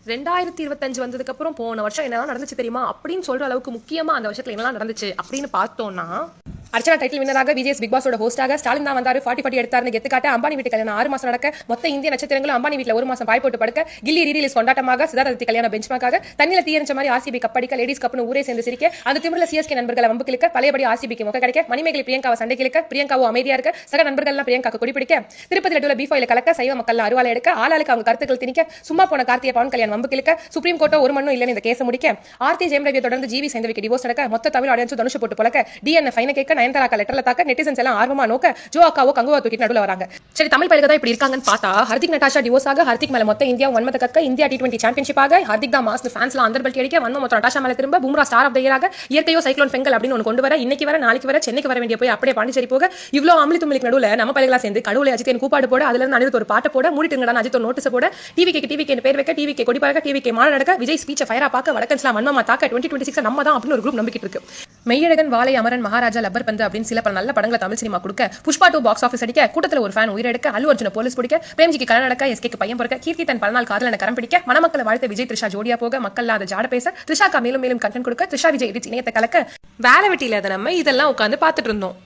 2025 வந்ததுக்கு அப்புறம் போன வருஷம் என்னெல்லாம் நடந்துச்சு தெரியுமா அப்படின்னு சொல்ற அளவுக்கு முக்கியமா அந்த வருஷத்துல என்னெல்லாம் நடந்துச்சு அப்படின்னு பார்த்தோம்னா, அர்ச்சனா டைட்டில் வின்னராக விஜய் பிக் பாஸோட ஹோஸ்டாக ஸ்டாலின் தான் வந்தாரு. 40 எடுத்தாரு கெத்துக்காட்ட அம்பானி வீட்டு கல்யாணம் 6 மாசம் நடக்க மொத்த இந்திய நட்சத்திரங்களும் அம்பானி வீட்டுல 1 மாசம் பாய் போட்டு படுக்க கில்லி ரீரிலீஸ் கொண்டாட்டமாக சிதார்த்தி கல்யாணம் பெஞ்ச்மார்க்காக தண்ணில தீயரிச்ச மாதிரி ஆர்சிபி கப்படிக்க லேடிஸ் கப்னு ஊரே சேர்ந்து சிரிக்க அந்த திமிரில் சிஎஸ்கே நண்பர்களை வம்பு கிழக்க பழையபடி ஆர்சிபிக்கு மொக்க கிடைக்க மணிமேகலை பிரியங்காவை சண்டை கிழக்க பிரியங்காவும் அமைதியா இருக்க சக நண்பர்கள்லாம் பிரியங்காக்கு குடிப்பிடிக்க திருப்பதி லட்டுல பீஃபாயில கலக்க சைவ மக்கள் அருவாலை எடுக்க ஆளாளுக்கு அவங்க கருத்துக்கள் திணிக்க சும்மா போன கார்த்திய பவன் கல்யாணம் வம்பு கிழக்க சுப்ரீம் கோர்ட்டோ ஒரு மண்ணும் இல்லைன்னு இந்த கேஸ முடிக்க ஆர்த்தி ஜெயம் ரவியை தொடர்ந்து ஜிவி சேந்தவிக்கு டிவோர்ஸ் நடக்க மொத்த தமிழ் ஆடியன்ஸ் தனுஷ் போட்டு போலக்க டிஎன்எஃப் ஃபைன கேட்க நயன்தாரா லெட்டர்ல தாக்க நெட்டிசன்ஸ் எல்லாம் ஆர்வமா நோக்க ஜோ அக்காவோ கங்குவா தூக்கிட்டு நடுவுல வராங்க. சரி, தமிழ் பயிலுக்கு தான் இப்படி இருக்காங்கன்னு பார்த்தா ஹர்திக் நட்டாஷா டிவோர்ஸ் ஆக ஹர்திக் மேல மொத்த இந்தியா வன்மத்தை கக்க இந்தியா T20 சாம்பியன்ஷிப் ஆக ஹர்திக் தான் மாஸ் ஃபேன்ஸ்லாம் அந்தர் பெல்ட் அடிக்க வன்மம் மொத்த நட்டாஷா மேல திரும்ப Bumrah star of the year ஆக இயற்கையோ சைக்ளோன் பெங்கல் அப்படின்னு ஒன்று கொண்டு வர இன்னைக்கு வர நாளைக்கு வர சென்னைக்கு வர வேண்டிய போய் அப்படியே பாண்டிச்சேரி போக இவ்வளோ அமளி தும்மிக்கு நடுவுல நம்ம பயிலா சேர்ந்து கடவுளை அஜித்தின் கூப்பாடு போட அதுல இருந்து அனிருத் ஒரு பாட்டு போட மூடிட்டுங்கடா அஜித் ஒரு நோட்டீஸ் போட டிவிக்கு பேர் வைக்க டிவிக்கு கொடி பறக்க டிவிக்கு மாட நடக்க விஜய் ஸ்பீச்சை ஃபயரா பார்க்க வடக்கன்ஸ்லாம் வன்மமா தாக்க 2026 நம்ம தான் அப்படின்னு ஒரு குரூப் நம்பிக்கிட்டு இருக்கு. மெய்யழகன் வாழை அமரன் மகாராஜா லப்பர் பந்து அப்படின்னு சில பல நல்ல படங்களை தமிழ் சினிமா கொடுக்க புஷ்பா 2 பாக்ஸ் ஆஃபீஸ் அடிக்க கூட்டத்தில் ஒரு ஃபேன் உயிரெடுக்க அல்லு அர்ஜுன போலீஸ் பிடிக்க பிரேம்ஜிக்கு கல்யாணம் நடக்க எஸ்கேக்கு பையன் பிறக்க கீர்த்தி தன் பலநாள் காதலனை கரம் பிடிக்க மணமக்களை வாழ்த்த விஜய் த்ரிஷா ஜோடியா போக மக்கள் அதை ஜாட பேச த்ரிஷாக்கா மேலும் மேலும் கண்டென்ட் கொடுக்க த்ரிஷா விஜய் இணையத்தை கலக்க வேலை வெட்டியில அதை நம்ம இதெல்லாம் உட்காந்து பார்த்துட்டு இருந்தோம்.